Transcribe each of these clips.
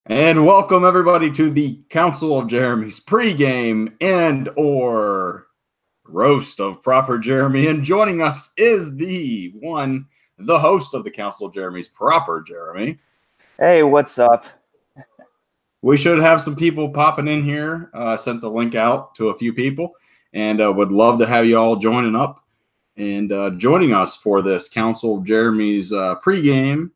And welcome everybody to the Council of Jeremy's pregame and or roast of proper Jeremy. And joining us is the host of the Council of Jeremy's proper Jeremy. Hey, what's up? We should have some people popping in here. Sent the link out to a few people and would love to have you all joining up and joining us for this Council of Jeremy's pregame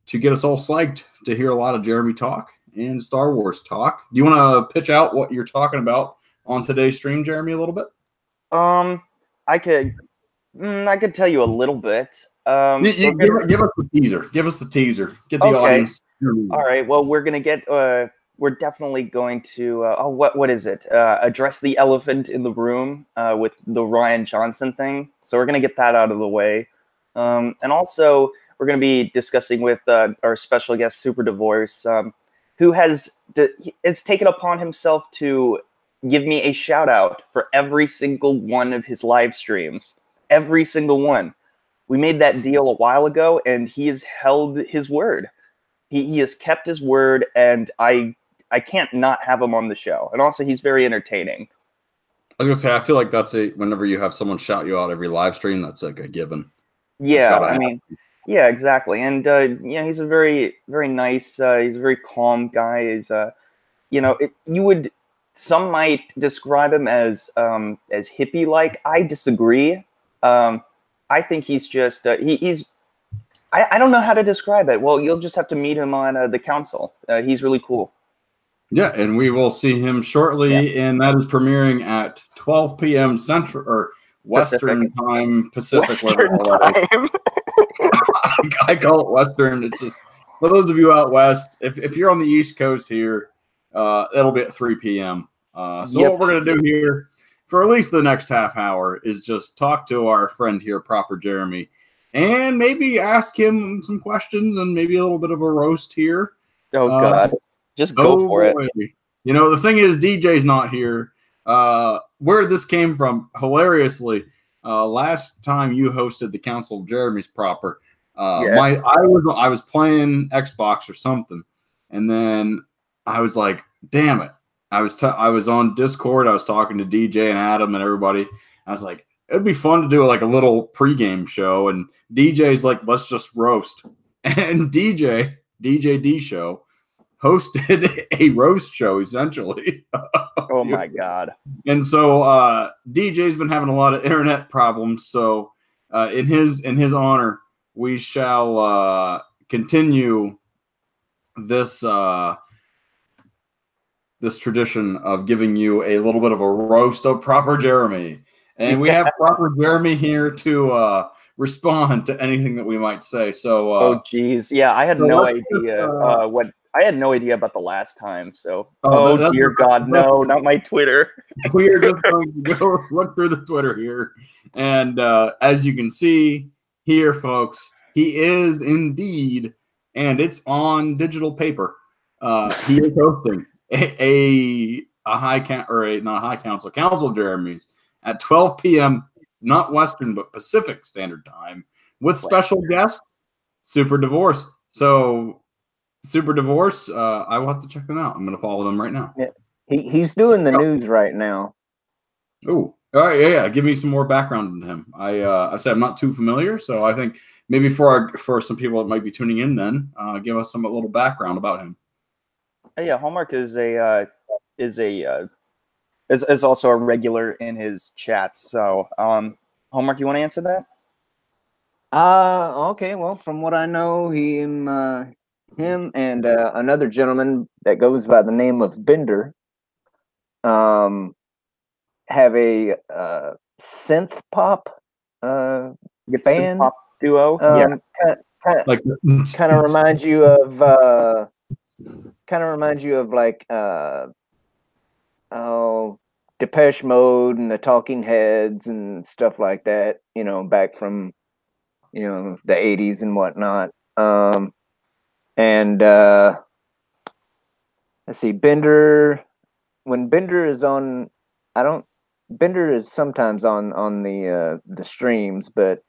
to get us all psyched to hear a lot of Jeremy talk and Star Wars talk. Do you want to pitch out what you're talking about on today's stream, Jeremy, a little bit? I could tell you a little bit. Give us the teaser. Give us the teaser. Get the audience. All right. Well, we're gonna get. We're definitely going to. What is it? Address the elephant in the room with the Ryan Johnson thing. So we're gonna get that out of the way, and also we're going to be discussing with our special guest, Super Divorce, who has taken upon himself to give me a shout out for every single one of his live streams. Every single one. We made that deal a while ago, and he has held his word. He has kept his word, and I can't not have him on the show. And also, he's very entertaining. I was going to say, I feel like that's whenever you have someone shout you out every live stream, that's like a given. Yeah, I mean... Yeah, exactly, and he's a very, very nice. He's a very calm guy. He's, some might describe him as hippie-like. I disagree. I think he's just he's. I don't know how to describe it. Well, you'll just have to meet him on the council. He's really cool. Yeah, and we will see him shortly, and that is premiering at 12 p.m. Central or Western time, Pacific. Western time. I call it Western. It's just for those of you out west. If you're on the East Coast here, it'll be at 3 p.m. What we're gonna do here for at least the next half hour is just talk to our friend here, Proper Jeremy, and maybe ask him some questions and maybe a little bit of a roast here. Oh God, just go for it. You know, the thing is, DJ's not here. Where this came from, hilariously, last time you hosted the Council of Jeremy's proper. Yes. I was playing Xbox or something, and then I was like, "Damn it!" I was on Discord. I was talking to DJ and Adam and everybody. I was like, "It'd be fun to do like a little pregame show." And DJ's like, "Let's just roast." And DJ D show hosted a roast show essentially. Oh my God! And so DJ's been having a lot of internet problems. So in his honor, we shall continue this this tradition of giving you a little bit of a roast of Proper Jeremy. And we have Proper Jeremy here to respond to anything that we might say. So oh geez, yeah, I had no idea I had no idea about the last time. So dear God, no, not my Twitter. We are just going to go look through the Twitter here. And as you can see here, folks, he is indeed, and it's on digital paper. He is hosting a Council of Jeremy's at 12 p.m., not Western, but Pacific Standard Time, with special guest, Super Divorce. So, Super Divorce, I will have to check them out. I'm going to follow them right now. Yeah. He's doing the news right now. Oh, all right, yeah. Give me some more background on him. I said I'm not too familiar, so I think maybe for some people that might be tuning in, then give us a little background about him. Yeah, Hallmark is also a regular in his chats. So, Hallmark, you want to answer that? Okay. Well, from what I know, him and another gentleman that goes by the name of Bender, have a synth pop band. Synth pop duo. Kind of reminds you of like Depeche Mode and the Talking Heads and stuff like that, you know, back from, you know, the 80s and whatnot. Let's see, Bender, when Bender is on, Bender is sometimes on the streams, but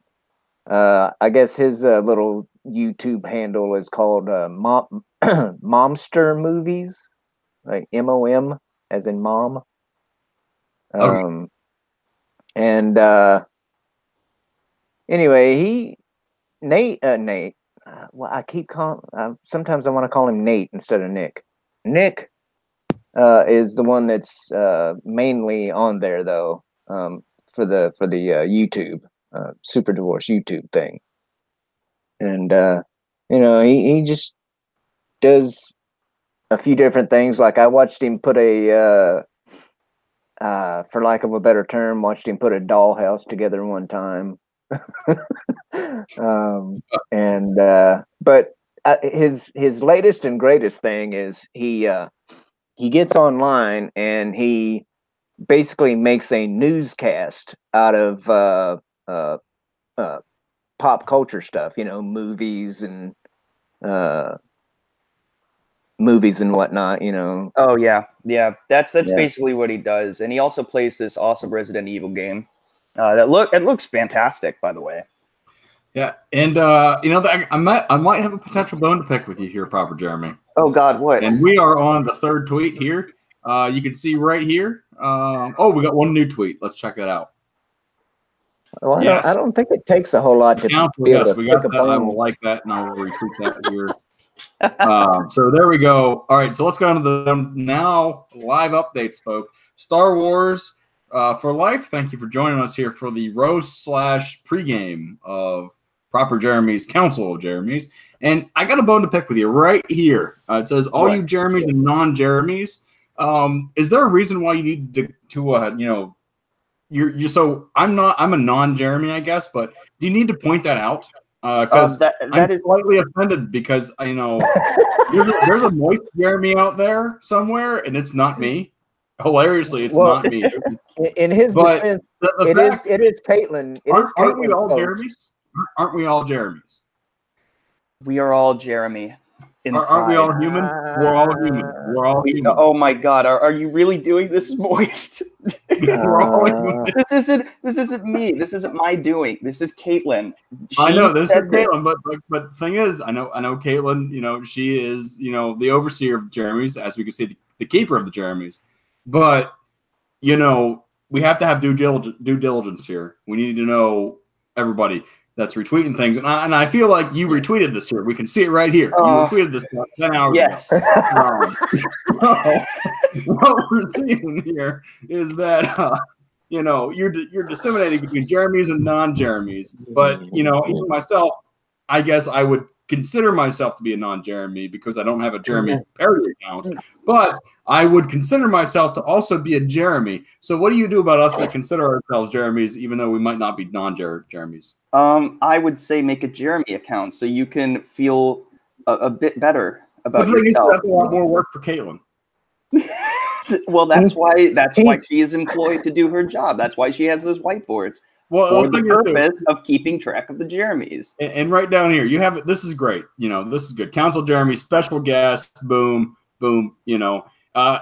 I guess his little YouTube handle is called Momster Movies, like MOM as in mom. Okay. And anyway, Nate. Well, I keep calling. Sometimes I want to call him Nate instead of Nick. Nick is the one that's mainly on there though, for the YouTube Super Divorce YouTube thing, and he just does a few different things. Like I watched him put a for lack of a better term, watched him put a dollhouse together one time. And but his latest and greatest thing is he gets online and he basically makes a newscast out of pop culture stuff, movies and whatnot, Oh yeah. That's Yeah. basically what he does, and he also plays this awesome Resident Evil game. It looks fantastic, by the way. Yeah, and I might have a potential bone to pick with you here, Proper Jeremy. Oh God, what? And we are on the third tweet here. You can see right here. We got one new tweet. Let's check that out. Well, Yes. I don't think it takes a whole lot to Council, be able yes, to we pick got a that. I bone. will like that, and I will retweet that here. So there we go. All right, so let's go on to the now live updates, folks. Star Wars for Life, thank you for joining us here for the roast / pregame of Proper Jeremy's Council of Jeremy's. And I got a bone to pick with you right here. It says, all you Jeremys and non-Jeremys, is there a reason why you need to I'm a non-Jeremy, I guess, but do you need to point that out? Because I'm slightly offended because there's a moist Jeremy out there somewhere, and it's not me. Hilariously, it's not me. In his defense, it is Caitlin. Aren't we all Jeremys? Aren't we all Jeremys? We are all Jeremy. Inside. Aren't we all human? We're all human. We're all human. Oh my God! Are you really doing this, moist? We're all human. This isn't me. This isn't my doing. This is Caitlin. I know this is Caitlin, but the thing is, I know Caitlin. She is the overseer of the Jeremys, as we can see, the keeper of the Jeremys. But we have to have due diligence here. We need to know everybody that's retweeting things, and I feel like you retweeted this here. We can see it right here. You retweeted this 10 hours ago. What we're seeing here is that you're disseminating between Jeremys and non-Jeremys. But even myself, I guess I would consider myself to be a non-Jeremy because I don't have a Jeremy parody account. But I would consider myself to also be a Jeremy. So what do you do about us that consider ourselves Jeremys, even though we might not be non-Jeremys? I would say make a Jeremy account so you can feel a bit better about yourself. That's a lot more work for Caitlin. Well, that's why she is employed to do her job. That's why she has those whiteboards. For the purpose of keeping track of the Jeremys. And right down here, you have it. This is great. This is good. Council Jeremy, special guest. Boom, boom.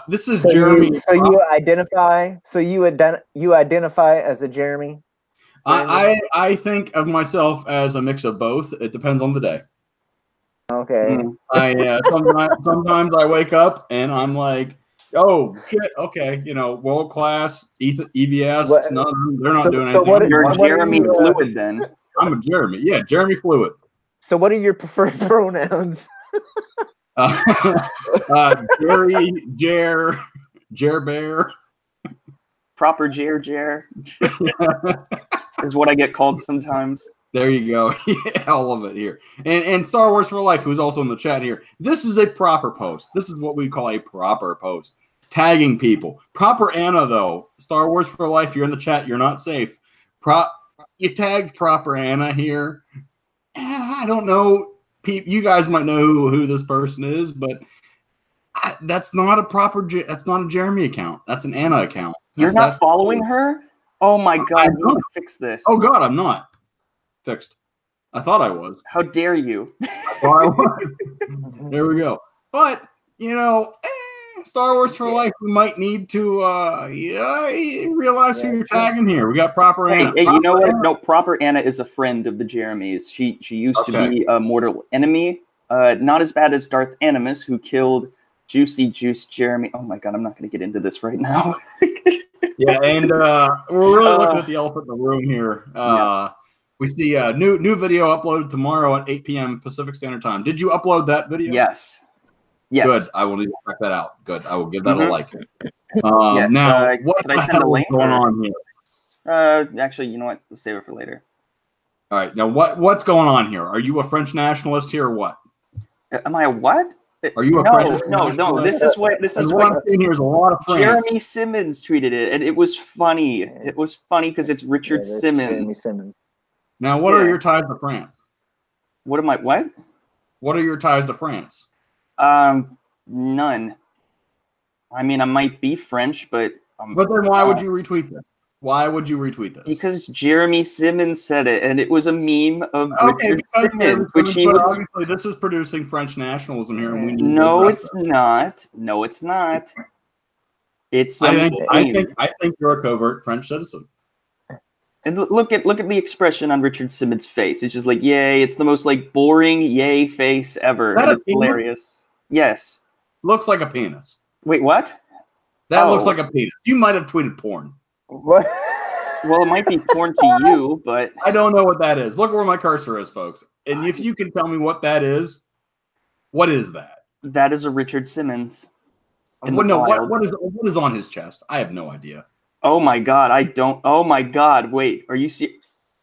This is Jeremy. You identify as a Jeremy. I think of myself as a mix of both. It depends on the day. Okay. Sometimes I wake up and I'm like, oh shit, okay, world class EVS. They're not doing anything. You're Jeremy Fluid then. I'm a Jeremy. Yeah, Jeremy Fluid. So what are your preferred pronouns? Jerry, Jer Bear. Proper Jer is what I get called sometimes. There you go. Yeah, all of it here. And Star Wars for Life, who's also in the chat here. This is a proper post. This is what we call a proper post. Tagging people. Proper Anna, though. Star Wars for Life, you're in the chat. You're not safe. You tagged Proper Anna here. I don't know. You guys might know who this person is, but that's not a Jeremy account. That's an Anna account. You're not following her? Oh, my God. You need to fix this. Oh, God, I'm not. Fixed. I thought I was. How dare you? I thought I was. There we go. But, Star Wars for life. We might need to realize who you're tagging here. We got proper Anna. Hey, proper you know what? Anna. No, proper Anna is a friend of the Jeremys. She used to be a mortal enemy. Not as bad as Darth Animus, who killed Juicy Juice Jeremy. Oh my god, I'm not going to get into this right now. Yeah, and we're really looking at the elephant in the room here. We see a new video uploaded tomorrow at 8 p.m. Pacific Standard Time. Did you upload that video? Yes. Good. I will need to check that out. Good. I will give that a like. Yes. Now, what can I the send a hell is link going on here? Actually, you know what? We'll save it for later. All right. Now, what's going on here? Are you a French nationalist here or what? Am I a what? Are you a French nationalist? No. This is what I'm seeing here is a lot of France. Jeremy Simmons tweeted it, and it was funny. It was funny because it's Richard Simmons. Jeremy Simmons. Now, what are your ties to France? What am I? What? What are your ties to France? None. I mean, I might be French, but but then why would you retweet this? Why would you retweet this? Because Jeremy Simmons said it, and it was a meme of Richard Simmons, which he was. Obviously, this is producing French nationalism here, and we need No, it's not. No, it's not. It's. I think you're a covert French citizen. And look at the expression on Richard Simmons' face. It's just like, yay! It's the most like boring yay face ever. And it's hilarious. Yes. Looks like a penis. Wait, what? That looks like a penis. You might have tweeted porn. What? Well, it might be porn to you, but I don't know what that is. Look where my cursor is, folks. And if you can tell me what that is, what is that? That is a Richard Simmons. What is on his chest? I have no idea. Oh my god, I don't. Oh my god, wait. Are you see?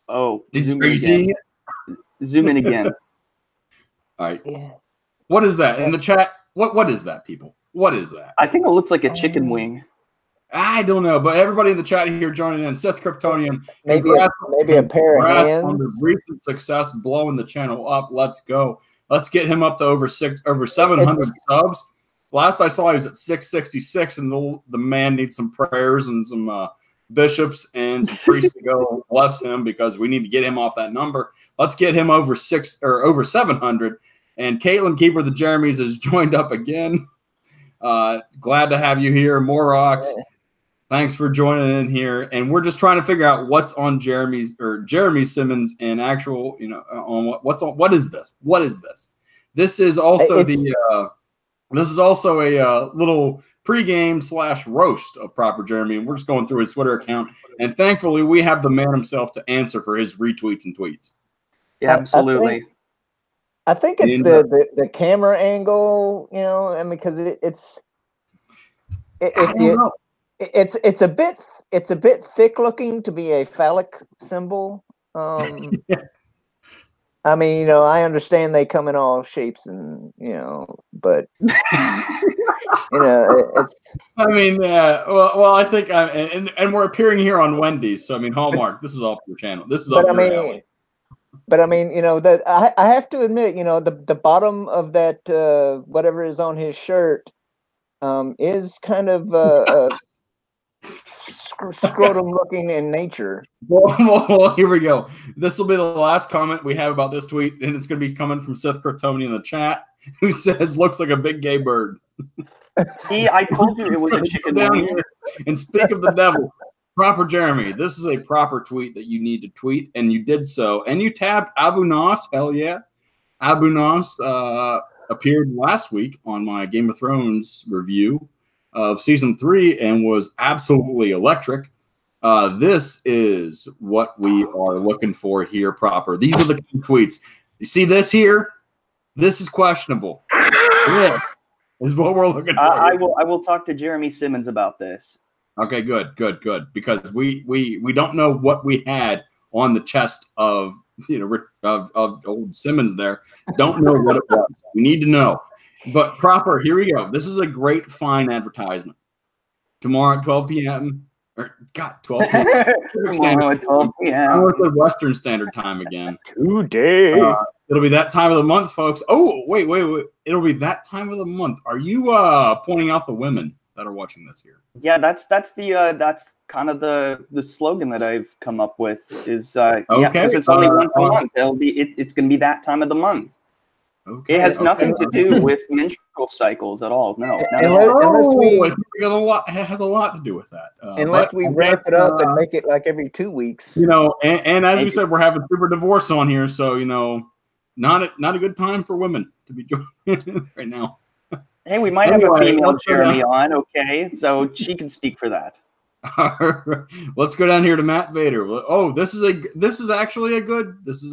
Oh, are you seeing it? Zoom in again. All right. Yeah. What is that in the chat? What is that, people? What is that? I think it looks like a chicken wing. I don't know, but everybody in the chat here joining in, Seth Kryptonian, maybe a pair of hands on the recent success, blowing the channel up. Let's go. Let's get him up to over 700 subs. Last I saw, he was at 666, and the man needs some prayers and some bishops and some priests to go bless him because we need to get him off that number. Let's get him over 700. And Caitlin, Keeper of the Jeremys, has joined up again. Glad to have you here, Morox. Thanks for joining in here, and we're just trying to figure out what's on Jeremy Simmons and actual, on what is this? What is this? This is also this is also a little pregame / roast of Proper Jeremy, and we're just going through his Twitter account, and thankfully we have the man himself to answer for his retweets and tweets. Yeah, absolutely. I think it's the camera angle, because it's a bit thick looking to be a phallic symbol. I mean, I understand they come in all shapes and but it's. I mean, well, I think and we're appearing here on Wendy's, so I mean, Hallmark. This is all for your channel. This is all. But I mean, that I have to admit, the bottom of that whatever is on his shirt is kind of scrotum looking in nature. Well, here we go. This will be the last comment we have about this tweet, and it's going to be coming from Seth Kryptonian in the chat, who says, "Looks like a big gay bird." See, I told you it was a chicken wing. And speak of the devil. Proper Jeremy, this is a proper tweet that you need to tweet, and you did so. And you tabbed Abu Nas. Hell yeah. Abu Nas appeared last week on my Game of Thrones review of Season 3 and was absolutely electric. This is what we are looking for here, Proper. These are the tweets. You see this here? This is questionable. This is what we're looking for. I will talk to Jeremy Simmons about this. Okay, good. Because we don't know what we had on the chest of of old Simmons there. Don't know what it was. We need to know. But Proper, here we go. This is a great fine advertisement. Tomorrow at 12 p.m. 12 p.m. Tomorrow at 12 p.m. I want the Western Standard Time again. Today. It'll be that time of the month, folks. Oh, wait. It'll be that time of the month. Are you pointing out the women that are watching this here? Yeah, that's kind of the slogan that I've come up with is because it's only once a month. It's going to be that time of the month. Okay. It has nothing to do with menstrual cycles at all. No. Unless it has a lot to do with that. Unless we ramp it up and make it like every 2 weeks. And as we said, we're having super divorce on here, so not a good time for women to be joining right now. Hey, we might have a female Jeremy on, okay? So she can speak for that. Let's go down here to Matt Vader. Oh, this is a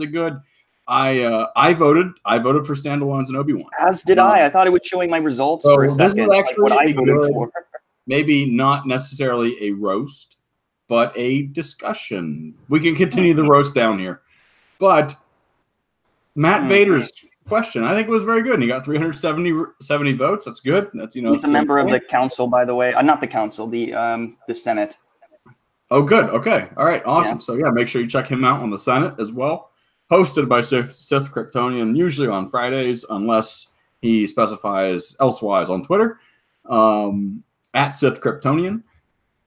good. I voted for standalones and Obi-Wan. As did I. I thought it was showing my results for a second. This is actually what I voted for. Maybe not necessarily a roast, but a discussion. We can continue the roast down here. But Matt Vader's question, I think, was very good. And he got 370 votes. That's good. That's he's a member of the council, by the way. Not the council, the Senate. Oh, good. Okay. All right. Awesome. Yeah. So make sure you check him out on the Senate as well. Hosted by Sith Kryptonian, usually on Fridays, unless he specifies elsewise on Twitter, at Sith Kryptonian.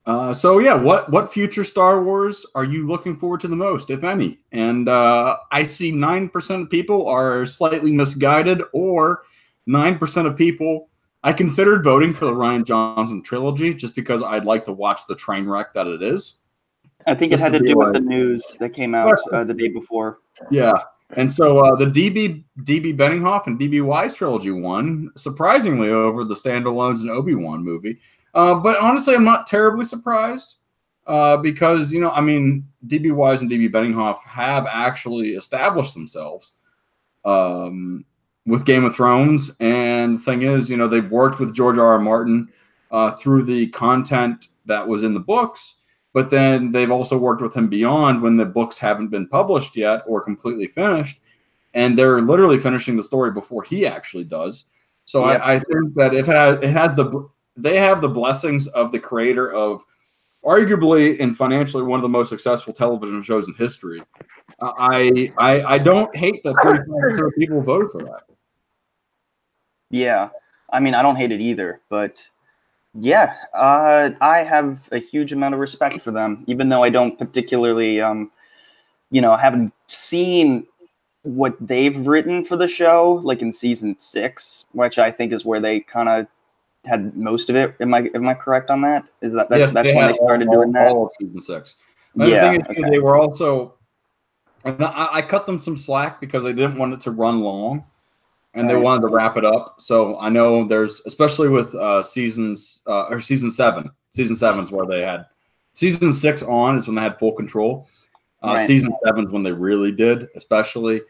What future Star Wars are you looking forward to the most, if any? And I see 9% of people are slightly misguided, or 9% of people, I considered voting for the Rian Johnson trilogy just because I'd like to watch the train wreck that it is. I think it had to do with the news that came out the day before. Yeah. And so the DB Benninghoff and DB Wise trilogy won, surprisingly, over the standalones and Obi-Wan movie. But honestly, I'm not terribly surprised because, DB Wise and DB Benninghoff have actually established themselves with Game of Thrones. And the thing is, they've worked with George R.R. Martin through the content that was in the books. But then they've also worked with him beyond when the books haven't been published yet or completely finished. And they're literally finishing the story before he actually does. So yeah. I think that they have the blessings of the creator of arguably and financially one of the most successful television shows in history. I don't hate that 35% of people voted for that. Yeah. I don't hate it either, but yeah, I have a huge amount of respect for them, even though I don't particularly, haven't seen what they've written for the show, like in season 6, which I think is where they kind of had most of it. Am I correct on that? That's when they started doing that? All of season 6. The thing is, they were also, and I cut them some slack because they didn't want it to run long. And they wanted to wrap it up. So I know there's, especially with season 7. Season 7 is where they had. Season 6 on is when they had full control. Season 7 is when they really did, especially.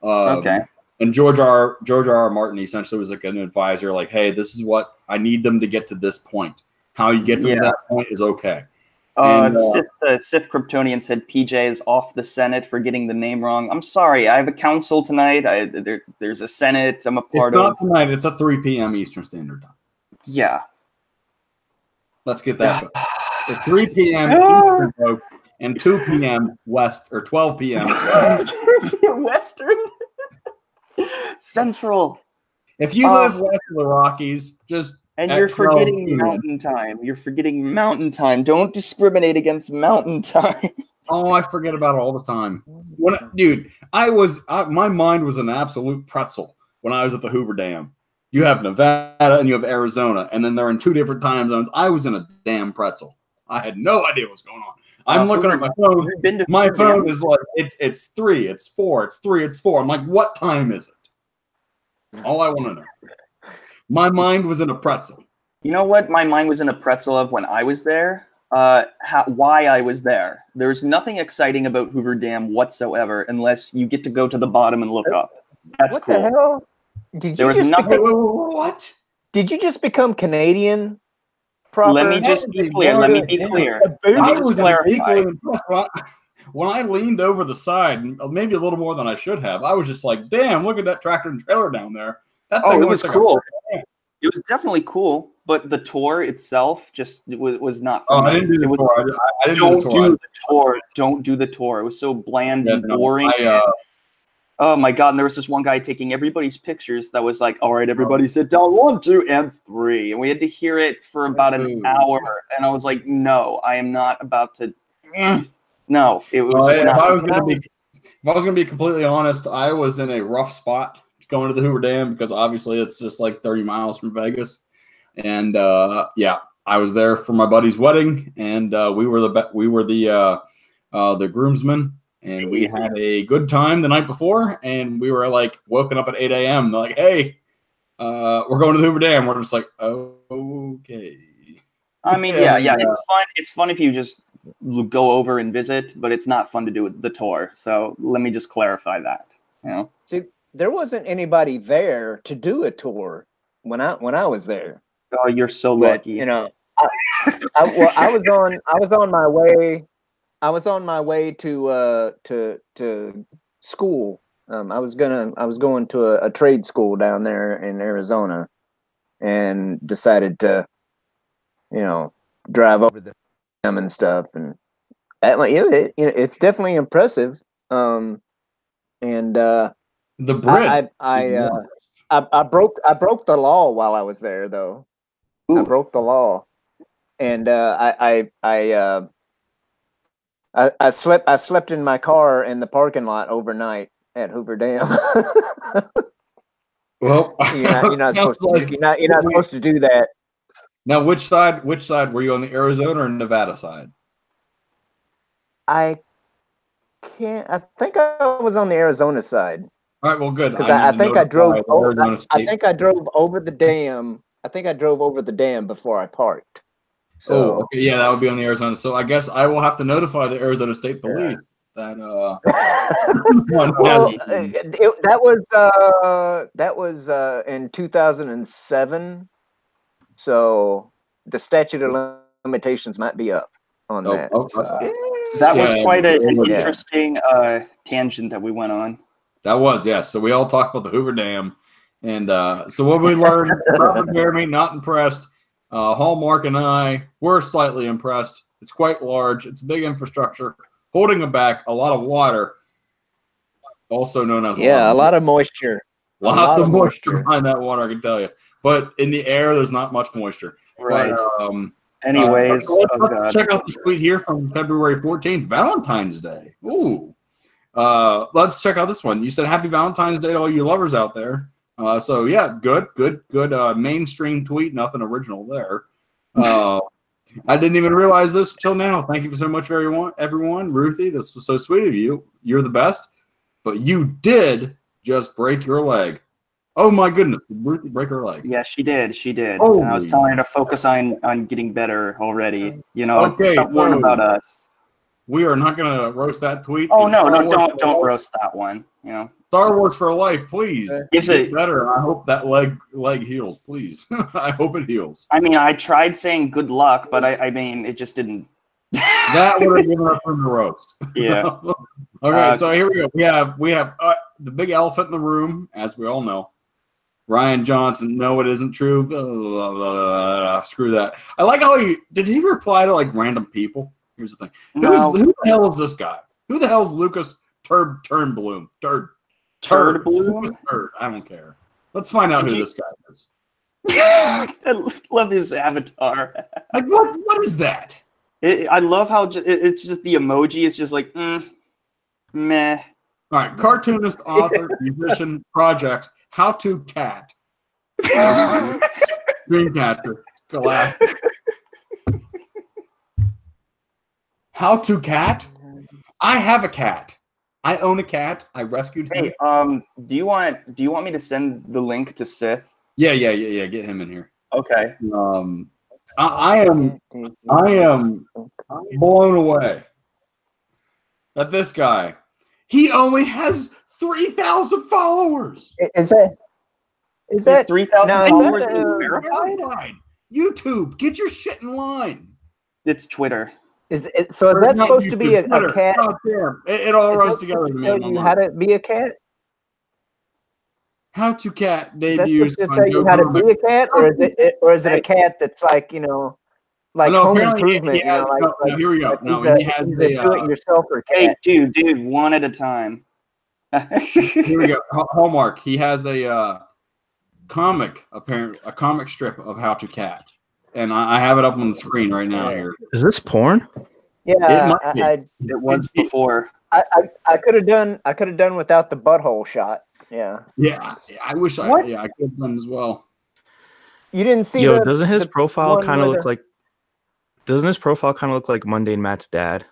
And George R.R. Martin essentially was like an advisor, like, hey, this is what I need them to get to this point. How you get to that point is okay. Sith Kryptonian said PJ is off the Senate for getting the name wrong. I'm sorry. I have a council tonight. There's a Senate. I'm a part of. It's not tonight. It's at 3 p.m. Eastern Standard Time. Yeah. Let's get that. At 3 p.m. Eastern, folks, and 2 p.m. West, or 12 p.m. Western. Central. If you live west of the Rockies, just. And you're forgetting mountain time. You're forgetting mountain time. Don't discriminate against mountain time. Oh, I forget about it all the time. My mind was an absolute pretzel when I was at the Hoover Dam. You have Nevada and you have Arizona, and then they're in 2 different time zones. I was in a damn pretzel. I had no idea what's going on. I'm looking at my phone. My phone is like, it's 3, it's 4, it's 3, it's 4. I'm like, what time is it? All I want to know. My mind was in a pretzel. You know what my mind was in a pretzel of when I was there? Why I was there. There's nothing exciting about Hoover Dam whatsoever unless you get to go to the bottom and look up. That's what cool. The hell? What? Did you just become Canadian? Proper? Let me just be clear. Let me be clear. When I leaned over the side, maybe a little more than I should have, I was just like, damn, look at that tractor and trailer down there. That thing it was cool. It was definitely cool, but the tour itself just was not. I didn't do the tour. I didn't do the tour. Don't do the tour. It was so bland and boring. Oh my god! And there was this one guy taking everybody's pictures. That was like, "All right, everybody, sit down. 1, 2, and 3." And we had to hear it for about an hour. And I was like, "No, I am not about to." No, it was. If I was going to be completely honest, I was in a rough spot going to the Hoover Dam because obviously it's just like 30 miles from Vegas. And yeah, I was there for my buddy's wedding, and we were the groomsmen, and we had a good time the night before, and we were like woken up at 8 a.m. They're like, hey, we're going to the Hoover Dam. We're just like, oh, okay. I mean, yeah, it's fun. It's fun if you just go over and visit, but it's not fun to do the tour. So let me just clarify that. You know, See, there wasn't anybody there to do a tour when I was there. oh, you're so lucky. You know, I was on my way. I was on my way to school. I was going to a trade school down there in Arizona, and decided to, you know, drive over the dam and stuff, and it's definitely impressive. And the bridge. I broke the law while I was there, though. Ooh. I broke the law, and I slept in my car in the parking lot overnight at Hoover Dam. Well, you're not supposed to. You're not supposed to do that. Now, which side were you on, the Arizona or Nevada side? I think I was on the Arizona side. All right, well, good. Because I think I drove. I think I drove over the dam. I think I drove over the dam before I parked. So, okay, yeah, that would be on the Arizona. So I guess I will have to notify the Arizona State Police that. Well, that was in 2007. So the statute of limitations might be up on that. Okay. That was quite an interesting tangent that we went on. That was, yes. So we all talked about the Hoover Dam. And so what we learned, Robert Jeremy, not impressed. Hallmark and I were slightly impressed. It's quite large. It's a big infrastructure, holding it back a lot of water, also known as a lot of moisture. Lots of moisture behind that water, I can tell you. But in the air, there's not much moisture. Right. But, anyways, let's check out this tweet here from February 14th, Valentine's Day. Ooh. Let's check out this one. You said happy Valentine's Day to all you lovers out there. So yeah, good mainstream tweet. Nothing original there. I didn't even realize this till now. Thank you so much, everyone. Ruthie, this was so sweet of you. You're the best. But you did just break your leg. Oh my goodness! Did Ruthie break her leg? Yeah, she did. She did. And I was telling her to focus on getting better already. You know, stop worrying about us. We are not going to roast that tweet. Oh no, don't roast that one. You know, Star Wars for life, please. Get better. I hope that leg heals, please. I hope it heals. I mean, I tried saying good luck, but I mean, it just didn't. That would have given up from the roast. Yeah. Okay, so here we go. We have the big elephant in the room, as we all know. Ryan Johnson. No, it isn't true. Blah, blah, blah, screw that. I like how did he reply to like random people? Here's the thing. No. Who the hell is this guy? Who the hell is Lucas Turnbloom? Turnbloom? I don't care. Let's find out who this guy is. I love his avatar. Like what is that? I love how it's just the emoji. It's just like meh. All right, cartoonist, author, musician, projects. How to cat. Dreamcatcher. Galactic. How to cat? I have a cat. I own a cat. I rescued him. Hey, do you want me to send the link to Sith? Yeah. Get him in here. Okay. I am blown away that this guy, he only has 3,000 followers. Is that 3,000 followers verified? YouTube, get your shit in line. It's Twitter. Is that supposed to be a cat? Oh, damn. It all runs together to me. Tell you how to be a cat? How to cat debuts. Is that supposed to tell you how to be a cat, or is it a cat that's like Home Improvement? Here we go. No, he has a do-it-yourself or cat. Hey, dude, one at a time. Here we go. Hallmark. He has a comic strip of How to Cat, and I have it up on the screen right now. Here is this porn? Yeah, it was before. I could have done without the butthole shot. Yeah. Yeah, I wish I could have done as well. You didn't see doesn't his profile one kind of where look like? Doesn't his profile kind of look like Mundane Matt's dad?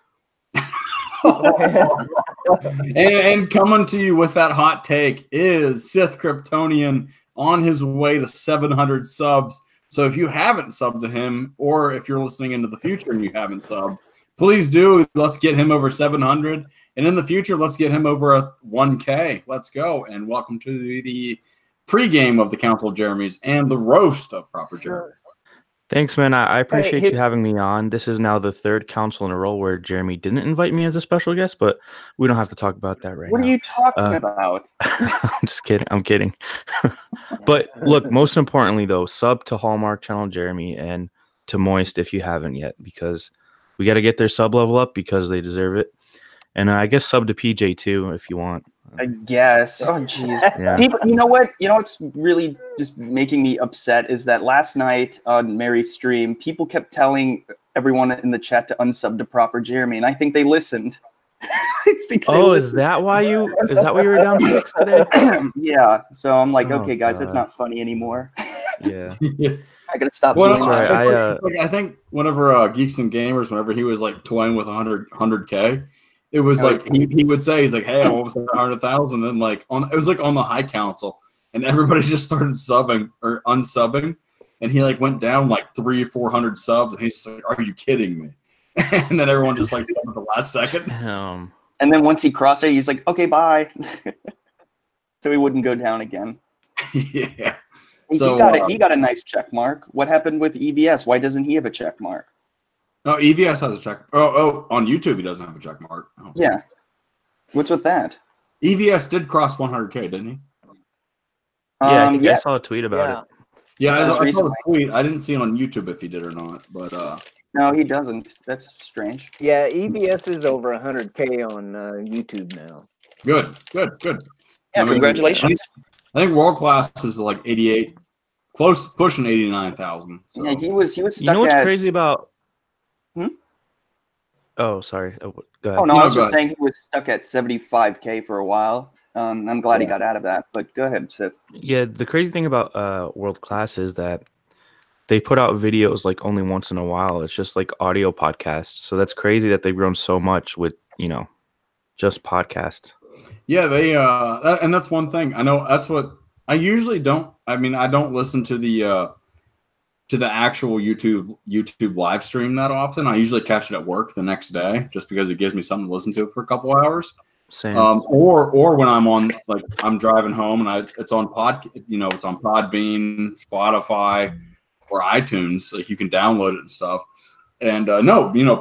and coming to you with that hot take is Sith Kryptonian on his way to 700 subs. So if you haven't subbed to him, or if you're listening into the future and you haven't subbed, please do. Let's get him over 700. And in the future, let's get him over a 1K. Let's go. And welcome to the pregame of the Council of Jeremy's and the roast of Proper Jeremy. Thanks, man. I appreciate you having me on. This is now the third council in a row where Jeremy didn't invite me as a special guest, but we don't have to talk about that right now. What are you talking about? I'm just kidding. I'm kidding. But look, most importantly, though, sub to Hallmark Channel Jeremy and to Moist if you haven't yet, because we got to get their sub level up because they deserve it. And I guess sub to PJ too if you want. I guess. Oh, jeez. Yeah. People, you know what? You know what's really just making me upset is that last night on Mary's stream, people kept telling everyone in the chat to unsub to Proper Jeremy, and I think they listened. Is that why you were down 6 today? Yeah. So I'm like, okay, guys, it's not funny anymore. Yeah. I gotta stop. Well, doing that. I think whenever Geeks and Gamers, whenever he was like toying with 100K, it was like he would say, he's like, hey, I'm almost at 100,000. And like it was like on the High Council, and everybody just started subbing or unsubbing, and he like went down like 300 or 400 subs, and he's like, are you kidding me? And then everyone just like at the last second. And then once he crossed it, he's like, okay, bye. So he wouldn't go down again. Yeah. So he got a nice check mark. What happened with EVS? Why doesn't he have a check mark? No, EVS has a check. Oh, on YouTube he doesn't have a check mark. Oh. Yeah. What's with that? EVS did cross 100K, didn't he? Yeah, I saw a tweet about it. Yeah, I saw the tweet. I didn't see it on YouTube if he did or not, but no, he doesn't. That's strange. Yeah, EVS is over 100K on YouTube now. Good. Yeah, congratulations. I think World Class is like 88, close pushing 89,000. So. Yeah, he was stuck. You know what's crazy about? Oh, sorry. Go ahead. Oh no, I was just saying he was stuck at 75K for a while. I'm glad he got out of that. But go ahead, Sith. Yeah, the crazy thing about World Class is that they put out videos like only once in a while. It's just like audio podcasts. So that's crazy that they've grown so much with, just podcasts. Yeah, they and that's one thing. I know that's what I usually don't. I mean, I don't listen to the actual YouTube live stream that often. I usually catch it at work the next day just because it gives me something to listen to for a couple hours. Same. Or when I'm on, like I'm driving home and it's on it's on Podbean, Spotify, or iTunes. Like you can download it and stuff. And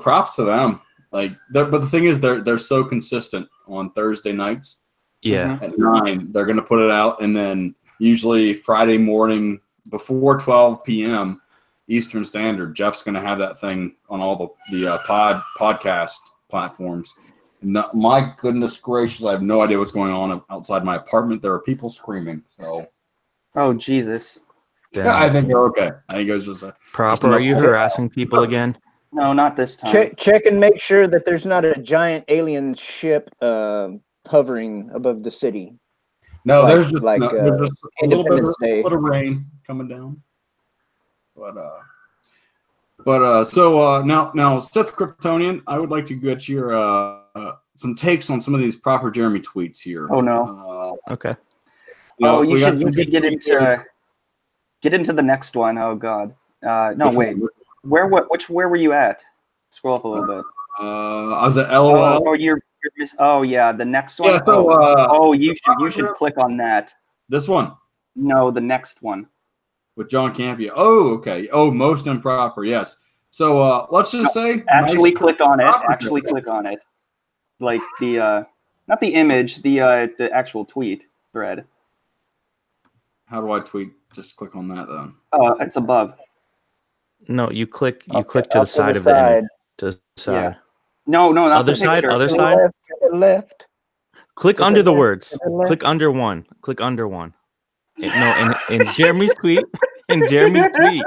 props to them. Like, but the thing is, they're so consistent on Thursday nights. Yeah. At 9, they're gonna put it out, and then usually Friday morning before 12 p.m. Eastern Standard, Jeff's gonna have that thing on all the podcast platforms. And my goodness gracious, I have no idea what's going on outside my apartment. There are people screaming. So. Oh Jesus. Yeah, I think they're okay. I think it was just a Proper. Are you harassing people again? No, not this time. Check and make sure that there's not a giant alien ship hovering above the city. No, there's just there's just a little bit of rain coming down. So now Sith Kryptonian, I would like to get your some takes on some of these Proper Jeremy tweets here. Oh no. Okay. You should get into the next one. Oh God. No, wait. Where were you at? Scroll up a little bit. I was at LOL. You're oh yeah, the next one. Yeah, so you should click on that. This one? No, the next one. With John Campia. Oh, okay. Oh, most improper. Yes. So let's just say actually click on it. Actually click on it. Like the not the image, the actual tweet thread. How do I tweet? Just click on that then. It's above. No, you click to the side of the image. To the side. Yeah. No, not other side. Other side. Left. Click under the words. Click under one. Click under one. No, in Jeremy's tweet. In Jeremy's tweet.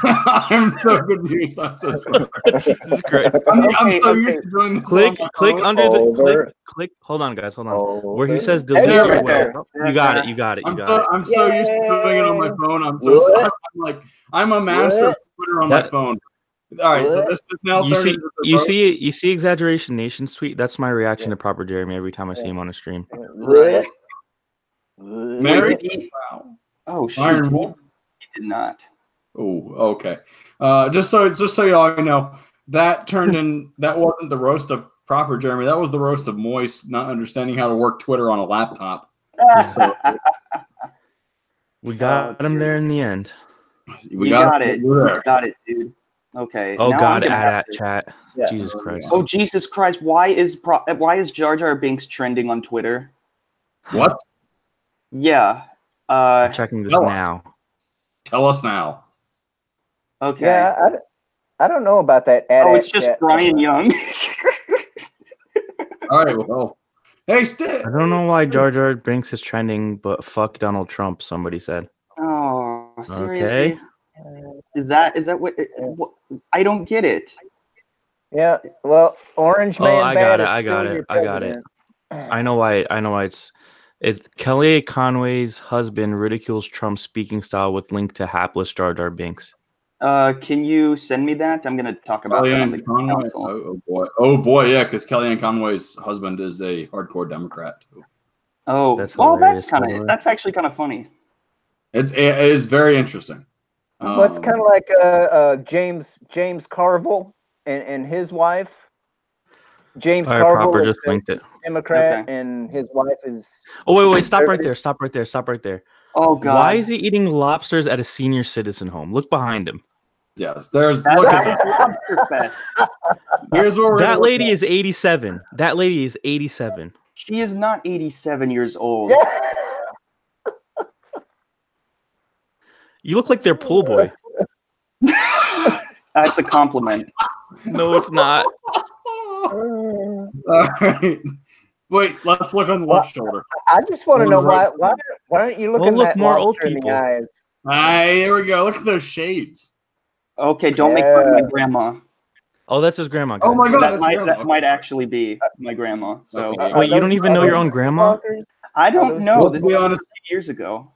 I'm so confused. I'm so sorry. Jesus Christ. I'm so used to doing this. Click under Over. click. Hold on, guys. Hold on. Over. Where he says There delete you your go. web. You got it. You got it. You got it. I'm so used to doing it on my phone. I'm so What? sorry. I'm a master of Twitter on my phone. All right, so What? this is now You see, turned into the you see Exaggeration Nation's tweet. That's my reaction to Proper Jeremy every time I see him on a stream. What? Mary. Did he- Wow. Oh, shoot. Iron Wolf. He did not. Oh, okay. Just so y'all know, that wasn't the roast of Proper Jeremy. That was the roast of Moist, not understanding how to work Twitter on a laptop. So We got him there in the end. we got it. we're there. You got it, dude. Okay. Oh now God, I'm gonna add have at to- chat. Yeah. Jesus Christ. Oh Jesus Christ! Why is Jar Jar Binks trending on Twitter? What? Yeah. I'm checking this tell us. now. Tell us now. Okay. Yeah, I don't know about that. Oh, it's just Brian Young. All right. Well, hey, Stick. I don't know why Jar Jar Binks is trending, but fuck Donald Trump. Somebody said. Oh, seriously? Okay. Is that what? I don't get it. Yeah, well, Orange Oh, Man I Bad got it. is I got still it. your I got it. president. I know why. It's Kellyanne Conway's husband ridicules Trump's speaking style with link to hapless Jar Jar Binks. Can you send me that? I'm gonna talk about that on the Kellyanne Conway. council. Oh boy, yeah, because Kellyanne Conway's husband is a hardcore Democrat. Oh, That's well, hilarious, that's by the way. that's actually kind of funny. It is very interesting. Well, it's kind of like James Carville and his wife. James All right, Carville Proper is just a linked it. Democrat, Okay. and his wife is. Oh wait, stop right there. Stop right there. Stop right there. Oh God! Why is he eating lobsters at a senior citizen home? Look behind him. yes. There's That look was at Lobster Fest. here's what we're That gonna lady look is 87. That lady is 87. She is not 87 years old. You look like their pool boy. That's a compliment. No, it's not. at. All right. Wait, let's look on the left shoulder. I just want to On know the right. why aren't you Well, looking look, that more old lobster in the people. eyes? Hey, there we go. Look at those shades. Okay, don't make fun of my grandma. Oh, that's his grandma. Oh my guys. God, That that's might grandma. that might actually be my grandma. So Okay. Wait, you don't even know your own grandma? I don't know. Well, This to be was honest- 50 years ago.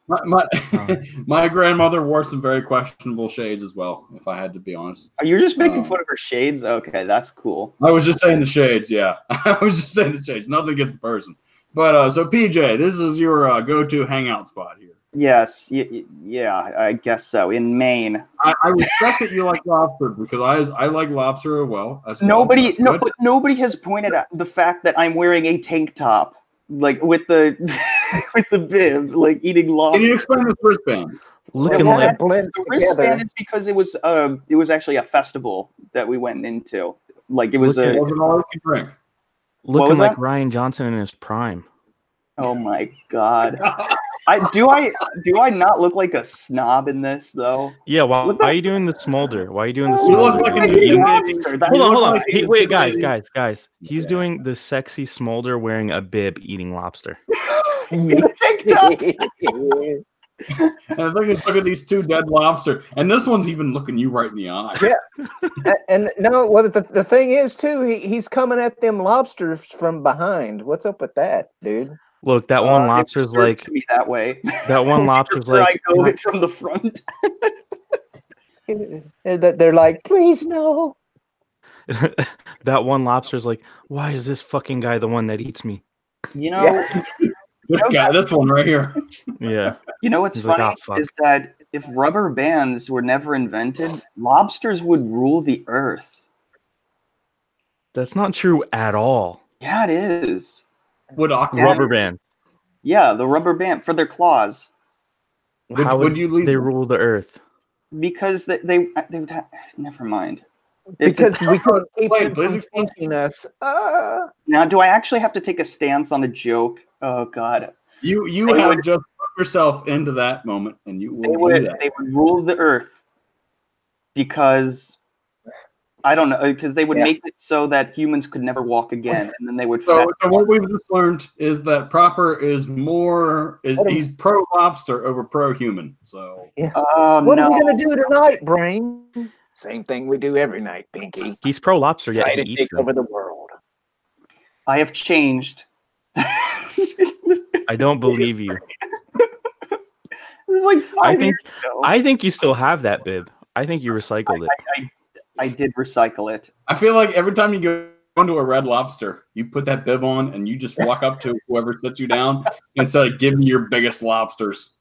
My grandmother wore some very questionable shades as well, if I had to be honest. Are you just making Oh. fun of her shades? Okay, that's cool. I was just saying the shades, yeah. I was just saying the shades. Nothing against the person. But so PJ, this is your go-to hangout spot here. Yes, yeah, I guess so. In Maine, I respect that you like lobster because I like lobster as well. nobody, That's no, good. but nobody has pointed out the fact that I'm wearing a tank top, like with the with the bib, like eating lobster. Can you explain this wristband? Looking Well, like blends The together. wristband is because it was actually a festival that we went into. Like it was Look a. It wasn't all you can drink. looking was like that? Ryan Johnson in his prime. Oh my god! Do I not look like a snob in this though? Yeah, why Look are at- you doing the smolder? Why are you doing the You You smolder? look like I'm an eating eating lobster. That's- Hold look on. like Hey, an wait, guys. He's Yeah. doing the sexy smolder wearing a bib eating lobster. In a tank top. And I think look at these two dead lobster, and this one's even looking you right in the eye. Yeah. And no, well, the thing is too, he's coming at them lobsters from behind. What's up with that, dude? Look, that one It lobster's serves like me that way. that one lobster's Where like I go it from the front. They're like, please no. that one lobster's like, why is this fucking guy the one that eats me? You know, Yeah. This one right here. Yeah. you know what's He's like, funny "Ah, fuck." is that if rubber bands were never invented, lobsters would rule the earth. That's not true at all. Yeah, it is. Would Aquaman, Rubber bands. Yeah, the rubber band for their claws How would would you leave they them? rule the earth? because they would have. Never mind. Because we couldn't keep Explain, them please from explain. thinking us. Now, do I actually have to take a stance on a joke? Oh God, You They have would- just put yourself into that moment, and you they will do would that. they would rule the earth because I don't know, because they would Yeah. make it so that humans could never walk again, and then they would. So what we've just learned is that Proper is he's pro lobster over pro human. So What no. are we gonna do tonight, Brain? Same thing we do every night, Pinky. He's pro lobster, yet Try he to eats take them. over the world. I have changed. I don't believe you. It was like 5 years ago. I think you still have that bib. I think you recycled it. I did recycle it. I feel like every time you go into a Red Lobster, you put that bib on and you just walk up to whoever sits you down and say, "Give me your biggest lobsters."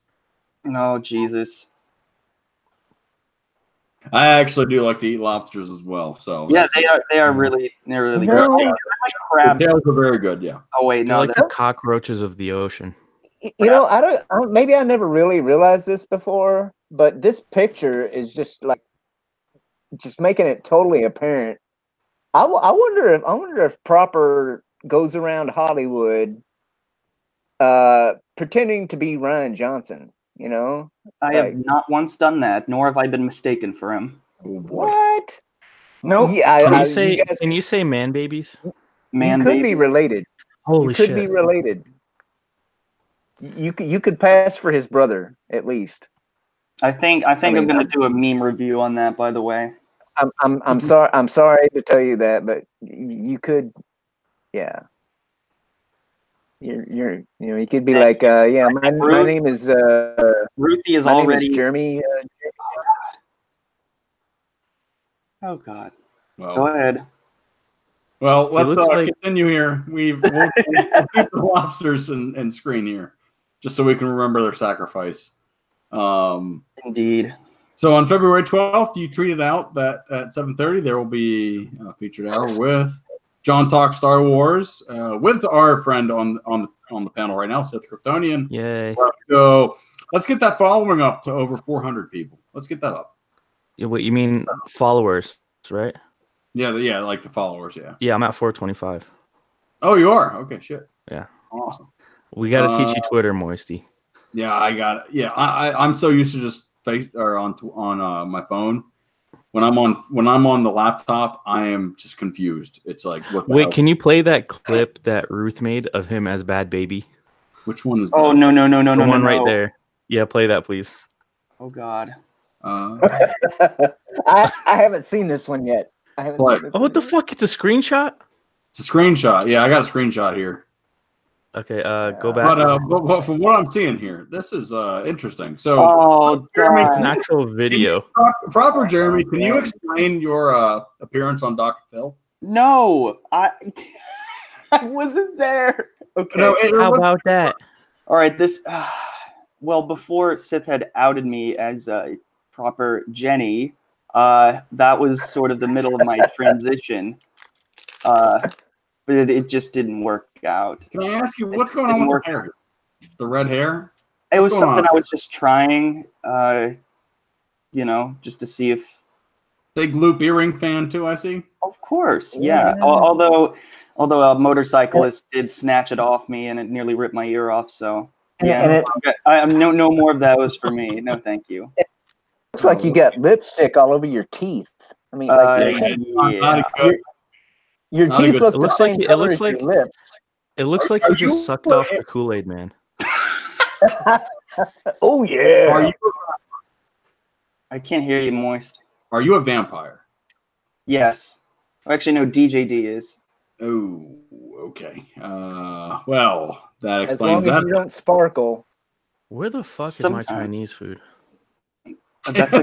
Oh Jesus! I actually do like to eat lobsters as well. So Yeah, they're really good. No. I like the crab. tails are very good. Yeah. Oh wait, They're no, like the cockroaches of the ocean. You know, I don't. Maybe I never really realized this before, but this picture is just making it totally apparent. I wonder if Proper goes around Hollywood, pretending to be Ryan Johnson. You know, I have not once done that, nor have I been mistaken for him. Oh boy. what? No, Yeah, Can you say man babies? man, you could baby. be related. Holy you could shit. be related. You could pass for his brother at least. I think mean, I'm going to do a meme review on that. By the way, I'm sorry to tell you that, but you could, yeah. You could be like, yeah, my name is Ruthie is my name already. is Jeremy. Oh God. Well, Go ahead. Well, let's looks like- continue here. We'll keep the lobsters and screen here, just so we can remember their sacrifice. Indeed. So on February 12th, you tweeted out that at 7:30 there will be a featured hour with John Talk Star Wars with our friend on the panel right now, Sith Kryptonian. Yay. Let's get that following up to over 400 people. Let's get that up. Yeah, what you mean followers, right? Yeah, like the followers. Yeah. Yeah, I'm at 425. Oh, you are? Okay, shit. Yeah. Awesome. We got to teach you Twitter, Moisty. Yeah, I got it. Yeah, I'm so used to just on my phone. When I'm on the laptop, I am just confused. It's like, what the Wait, hell? can you play that clip that Ruth made of him as Bad Baby? Which one is that? Oh no The one right there. Yeah, play that, please. Oh God. I haven't seen this one yet. I haven't What? seen this Oh, one what the yet. fuck? It's a screenshot? It's a screenshot. Yeah, I got a screenshot here. Okay, go back. But from what I'm seeing here, this is interesting. So, Oh Jeremy, God. It's an actual video. Proper Jeremy, can you explain your appearance on Dr. Phil? No, I wasn't there. Okay. No, How about that? All right. This. Well, before Sith had outed me as Proper Jenny, that was sort of the middle of my transition. But it just didn't work out. Can I ask you what's going on with the hair? The red hair? It was going something on? I was just trying, just to see if. Big loop earring fan too, I see. Of course, yeah. Although a motorcyclist did snatch it off me and it nearly ripped my ear off. So yeah, I'm no more of those for me. No, thank you. Looks like you got lipstick all over your teeth. I mean, like your Not a teeth good- look It the looks same like- it color looks as like- your lips. It looks like you just sucked off the Kool-Aid, man. Oh yeah. I can't hear you, Moist. Are you a vampire? Yes. Actually, no. DJD is. Oh, okay. Well, that As explains long as that. you don't sparkle. Where the fuck is Sometimes. my Chinese food? That's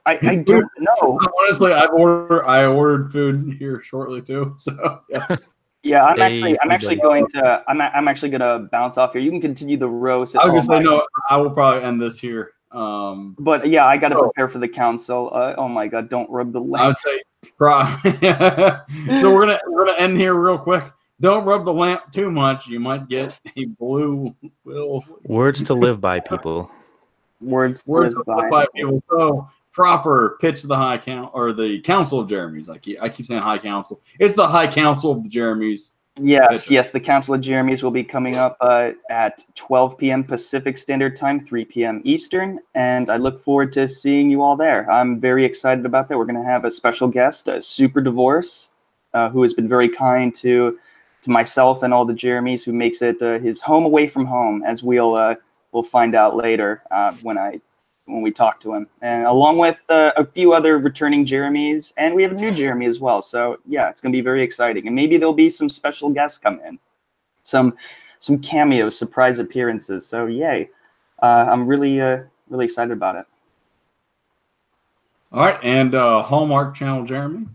I don't know. Honestly, I ordered food here shortly too. So yes. Yeah, I'm Hey, actually buddy. I'm actually gonna bounce off here. You can continue the roast. I was gonna say no. I will probably end this here. But yeah, I gotta prepare for the council. Oh my God! Don't rub the lamp. I would say, so we're gonna end here real quick. Don't rub the lamp too much. You might get a blue will. Words to live by, people. Words to Words live by by. people. So Proper pitch the High Council or the Council of Jeremys. I keep saying High Council. It's the High Council of the Jeremys. Yes, yes. The Council of Jeremy's will be coming up at 12 p.m. Pacific Standard Time, 3 p.m. Eastern, and I look forward to seeing you all there. I'm very excited about that. We're going to have a special guest, Super Divorce, who has been very kind to myself and all the Jeremys, who makes it his home away from home, as we'll find out later when we talk to him, and along with a few other returning Jeremys, and we have a new Jeremy as well. So yeah, it's gonna be very exciting, and maybe there'll be some special guests come in, some cameos, surprise appearances. So yay, I'm really excited about it. All right, and Hallmark Channel Jeremy.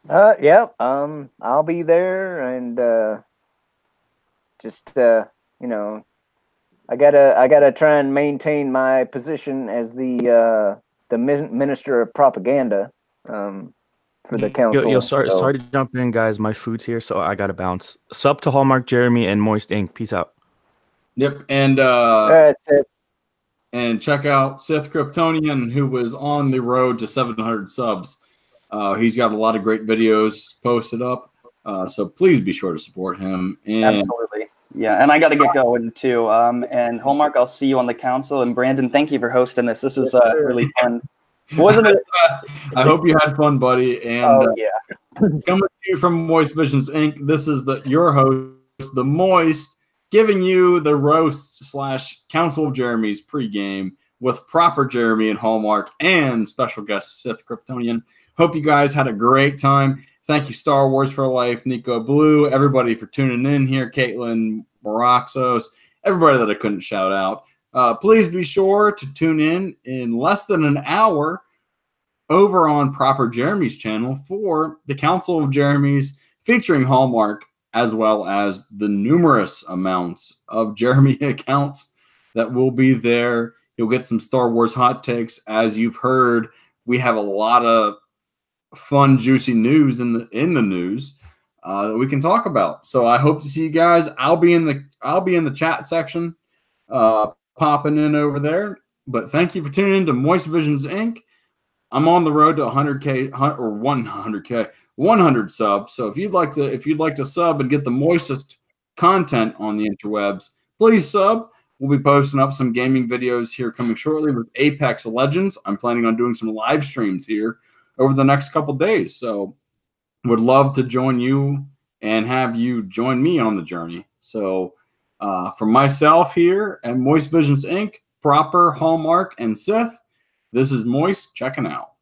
Yeah, I'll be there, and just you know, I gotta try and maintain my position as the minister of propaganda for the council. Yo, sorry to jump in, guys. My food's here, so I gotta bounce. Sub to Hallmark Jeremy and Moist Inc. Peace out. Yep, and All right, Seth. and check out Sith Kryptonian, who was on the road to 700 subs. He's got a lot of great videos posted up, so please be sure to support him. And absolutely. Yeah, and I got to get going too. And Hallmark, I'll see you on the council. And Brandon, thank you for hosting this. This was really fun. Wasn't it? I hope you had fun, buddy. And yeah, coming to you from Moist Visions Inc. This is your host, the Moist, giving you the roast / Council of Jeremy's pregame with proper Jeremy and Hallmark and special guest Sith Kryptonian. Hope you guys had a great time. Thank you, Star Wars for Life, Nico Blue, everybody for tuning in here, Caitlin, Moroxos, everybody that I couldn't shout out. Please be sure to tune in less than an hour over on Proper Jeremy's channel for the Council of Jeremy's featuring Hallmark, as well as the numerous amounts of Jeremy accounts that will be there. You'll get some Star Wars hot takes. As you've heard, we have a lot of fun, juicy news in the news that we can talk about. So I hope to see you guys. I'll be in the chat section, popping in over there. But thank you for tuning in to Moist Visions Inc. I'm on the road to 100K or 100K, 100 subs. So if you'd like to sub and get the moistest content on the interwebs, please sub. We'll be posting up some gaming videos here coming shortly with Apex Legends. I'm planning on doing some live streams here over the next couple days. So would love to join you and have you join me on the journey. So for myself here at Moist Visions Inc., Proper, Hallmark, and Sith, this is Moist checking out.